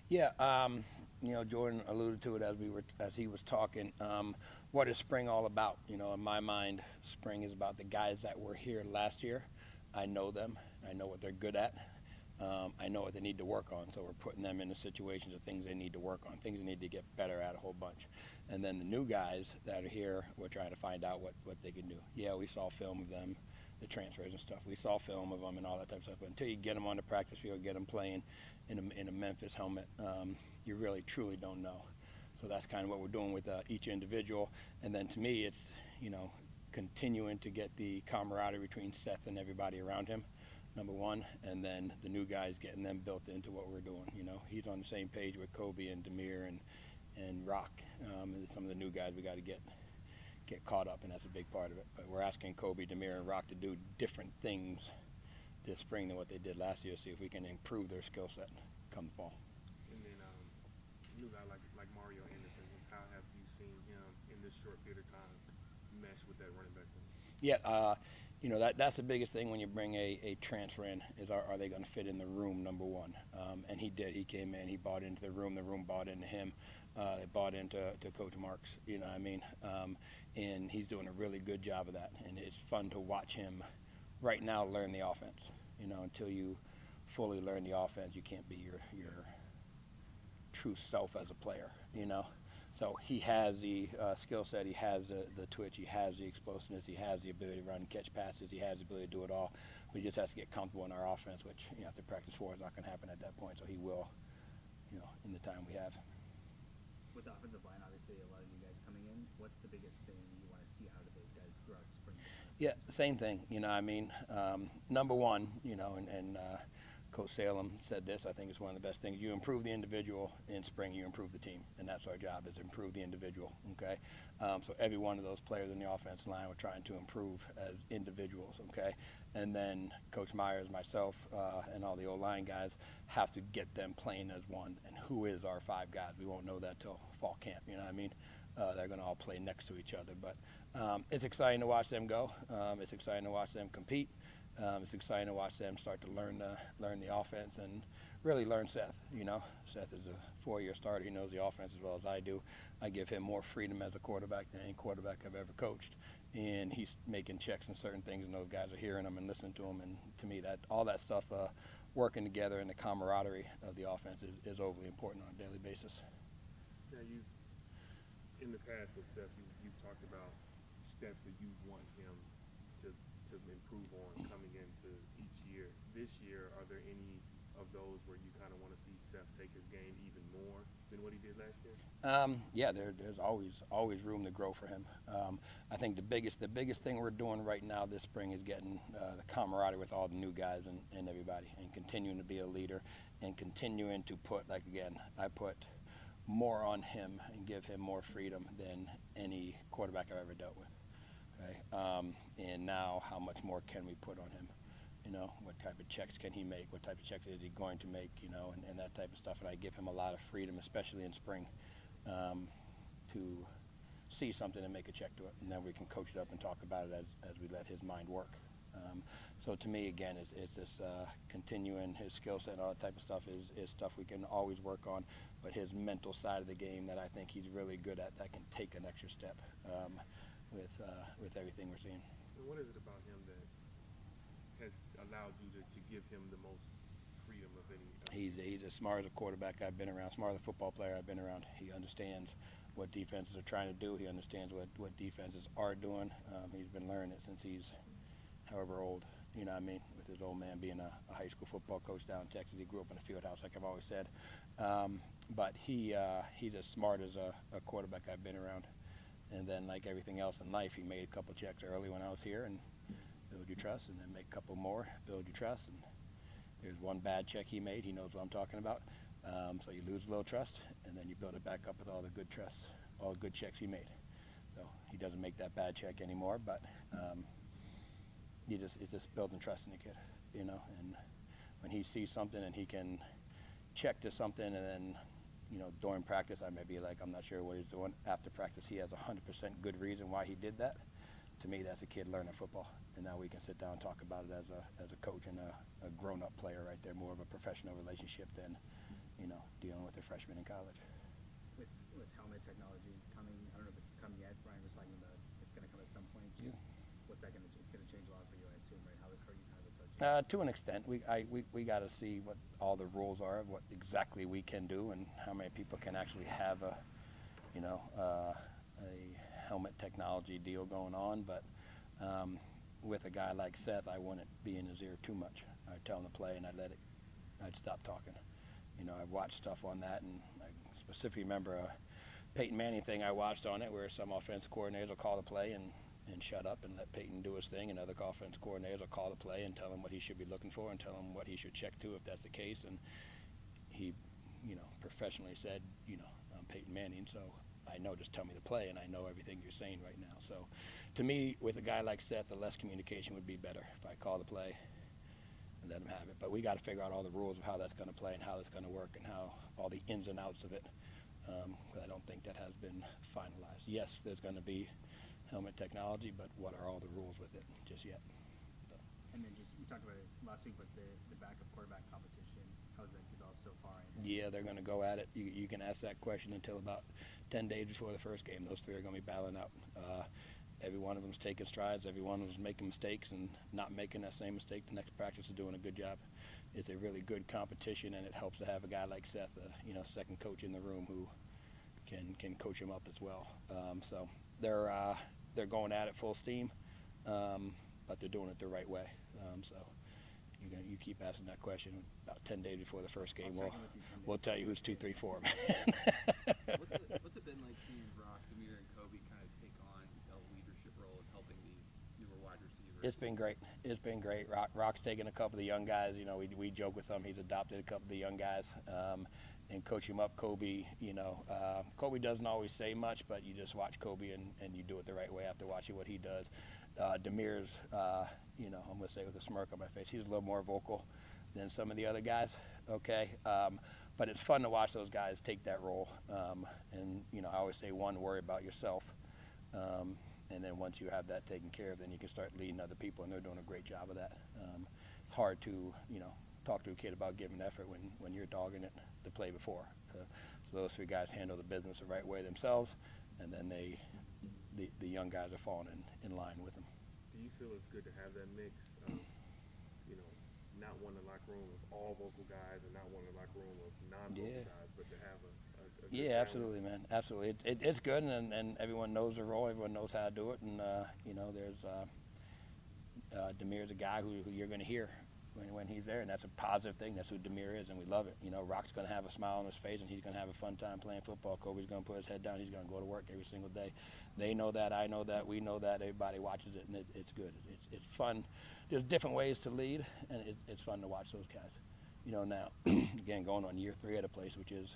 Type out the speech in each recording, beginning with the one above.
Yeah, Jordan alluded to it as he was talking. What is spring all about? In my mind, spring is about the guys that were here last year. I know them. I know what they're good at. I know what they need to work on. So we're putting them into situations of things they need to work on, things they need to get better at a whole bunch. And then the new guys that are here, we're trying to find out what they can do. Yeah, we saw film of them, the transfers and stuff. We saw film of them and all that type of stuff. But until you get them on the practice field, get them playing in a Memphis helmet, you really truly don't know. So that's kind of what we're doing with each individual. And then to me, it's continuing to get the camaraderie between Seth and everybody around him, number one, and then the new guys, getting them built into what we're doing. He's on the same page with Kobe and Demir and Rock, and some of the new guys we got to get caught up, and that's a big part of it. But we're asking Kobe, Demir, and Rock to do different things this spring than what they did last year, see if we can improve their skill set come fall. And then new guy like Mario Anderson, how have you seen him in this short period of time mesh with that running back? Yeah, that's the biggest thing when you bring a transfer in is are they going to fit in the room, number one. And he did. He came in, he bought into the room bought into him. They bought into Coach Marks, and he's doing a really good job of that. And it's fun to watch him right now learn the offense. Until you fully learn the offense, you can't be your true self as a player, So he has the skill set, he has the twitch, he has the explosiveness, he has the ability to run and catch passes, he has the ability to do it all. But he just has to get comfortable in our offense, which after practice 4 is not going to happen at that point. So he will, in the time we have. With the offensive line, obviously a lot of new guys coming in. What's the biggest thing you want to see out of those guys throughout spring? Yeah, same thing. Number one, and Coach Salem said this, I think it's one of the best things. You improve the individual in spring, you improve the team. And that's our job, is improve the individual, okay? So every one of those players in the offensive line, we're trying to improve as individuals, okay? And then Coach Myers, myself, and all the O-line guys have to get them playing as one. And who is our 5 guys? We won't know that till fall camp, you know what I mean? They're going to all play next to each other. But it's exciting to watch them go. It's exciting to watch them compete. It's exciting to watch them start to learn the offense and really learn Seth. Seth is a 4-year starter. He knows the offense as well as I do. I give him more freedom as a quarterback than any quarterback I've ever coached. And he's making checks on certain things, and those guys are hearing them and listening to him. And to me, that all that stuff working together and the camaraderie of the offense is overly important on a daily basis. Yeah, in the past with Seth, you've talked about steps that you want him to improve on coming into each year. This year, are there any of those where you kind of want to see Seth take his game even more than what he did last year? Yeah, there's always room to grow for him. I think the biggest thing we're doing right now this spring is getting the camaraderie with all the new guys and everybody, and continuing to be a leader and continuing to put, like, again, I put more on him and give him more freedom than any quarterback I've ever dealt with. Okay? And now how much more can we put on him? What type of checks can he make? What type of checks is he going to make? And that type of stuff. And I give him a lot of freedom, especially in spring, to see something and make a check to it. And then we can coach it up and talk about it as we let his mind work. So to me, again, it's this continuing his skill set and all that type of stuff is stuff we can always work on. But his mental side of the game that I think he's really good at, that can take an extra step with everything we're seeing. And what is it about him that has allowed you to give him the most freedom of any? He's as smart as a quarterback I've been around, smart as a football player I've been around. He understands what defenses are trying to do. He understands what defenses are doing. He's been learning it since he's however old, with his old man being a high school football coach down in Texas. He grew up in a field house, like I've always said. But he's as smart as a quarterback I've been around. And then, like everything else in life, he made a couple checks early when I was here and build your trust, and then make a couple more, build your trust. And there's one bad check he made. He knows what I'm talking about. So you lose a little trust, and then you build it back up with all the good trust, all the good checks he made. So he doesn't make that bad check anymore, but it's just building trust in the kid, And when he sees something and he can check to something and then during practice I may be like, I'm not sure what he's doing. After practice, he has 100% good reason why he did that. To me, that's a kid learning football, and now we can sit down and talk about it as a coach and a grown-up player right there, more of a professional relationship than, dealing with a freshman in college. With helmet technology coming, I don't know if it's come yet. Brian was talking about it's going to come at some point. Yeah. What's that going to? It's going to change a lot for you, I assume, right? How you kind of approach it. To an extent, we got to see what all the rules are, what exactly we can do, and how many people can actually have a helmet technology deal going on. But with a guy like Seth, I wouldn't be in his ear too much. I'd tell him to play, and I'd stop talking. I've watched stuff on that, and I specifically remember a Peyton Manning thing I watched on it, where some offensive coordinators will call the play and shut up and let Peyton do his thing, and other offensive coordinators will call the play and tell him what he should be looking for and tell him what he should check to if that's the case. And he, professionally said, I'm Peyton Manning, so I know, just tell me the play, and I know everything you're saying right now. So to me, with a guy like Seth, the less communication would be better. If I call the play and let him have it. But we got to figure out all the rules of how that's going to play and how that's going to work and how all the ins and outs of it. But I don't think that has been finalized. Yes, there's going to be helmet technology, but what are all the rules with it just yet? So. And then we talked about it last week, but the backup quarterback competition, how's that developed so far? Yeah, they're going to go at it. You can ask that question until about 10 days before the first game. Those three are going to be battling out. Every one of them's taking strides. Every one of them's making mistakes and not making that same mistake. The next practice is doing a good job. It's a really good competition, and it helps to have a guy like Seth, second coach in the room who can coach him up as well. So they're going at it full steam, but they're doing it the right way. So you keep asking that question. About 10 days before the first game, we'll tell you who's 2, 3, 4. What's it been like seeing Rock, Demir, and Kobe kind of take on a leadership role in helping these newer wide receivers? It's been great. It's been great. Rock's taken a couple of the young guys. We joke with him. He's adopted a couple of the young guys and coach him up. Kobe, Kobe doesn't always say much, but you just watch Kobe and you do it the right way after watching what he does. Demir's, I'm going to say with a smirk on my face, he's a little more vocal than some of the other guys, okay? But it's fun to watch those guys take that role. And I always say, one, worry about yourself. And then once you have that taken care of, then you can start leading other people, and they're doing a great job of that. It's hard to, talk to a kid about giving effort when you're dogging it the play before. So those three guys handle the business the right way themselves, and then the young guys are falling in line with them. Do you feel it's good to have that mix of, not one in the locker room with all vocal guys and not one in the locker room with non-vocal guys, but to have a good balance? Absolutely, man. Absolutely. It's good, and everyone knows their role. Everyone knows how to do it. And, there's Demir's a guy who you're going to hear when he's there, and that's a positive thing. That's who Demir is, and we love it. Rock's going to have a smile on his face, and he's going to have a fun time playing football. Kobe's going to put his head down. He's going to go to work every single day. They know that. I know that. We know that. Everybody watches it, and it's good. It's fun. There's different ways to lead, and it's fun to watch those guys. Now, again, going on year 3 at a place, which is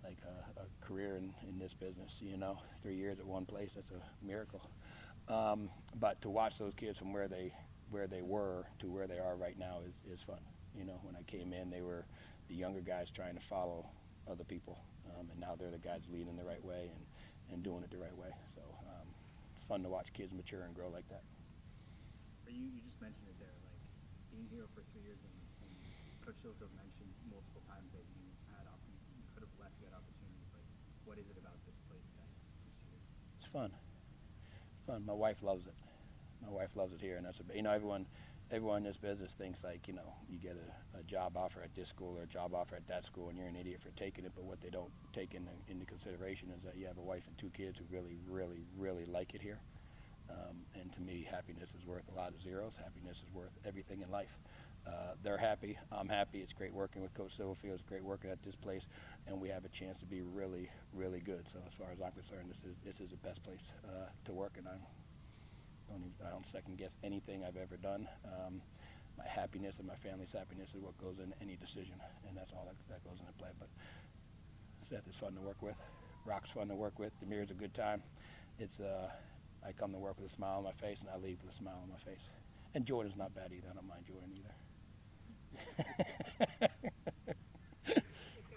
like a career in this business, 3 years at one place, that's a miracle. But to watch those kids from where they were to where they are right now is fun. When I came in, they were the younger guys trying to follow other people, and now they're the guys leading the right way and doing it the right way. So it's fun to watch kids mature and grow like that. But you just mentioned it there, like being here for 3 years, and Coach Silko mentioned multiple times that you could have left, you had opportunities. Like, what is it about this place that keeps you? It's fun. It's fun. My wife loves it. My wife loves it here, and that's everyone in this business thinks like you get a job offer at this school or a job offer at that school, and you're an idiot for taking it. But what they don't take into consideration is that you have a wife and 2 kids who really, really, really like it here. And to me, happiness is worth a lot of zeros. Happiness is worth everything in life. They're happy. I'm happy. It's great working with Coach Silverfield. It's great working at this place, and we have a chance to be really, really good. So as far as I'm concerned, this is the best place to work, and I don't second guess anything I've ever done. My happiness and my family's happiness is what goes into any decision, and that's all that goes into play. But Seth is fun to work with. Rock's fun to work with. Demir's a good time. I come to work with a smile on my face, and I leave with a smile on my face. And Jordan's not bad either. I don't mind Jordan either.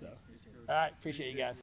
So, All right, appreciate you guys.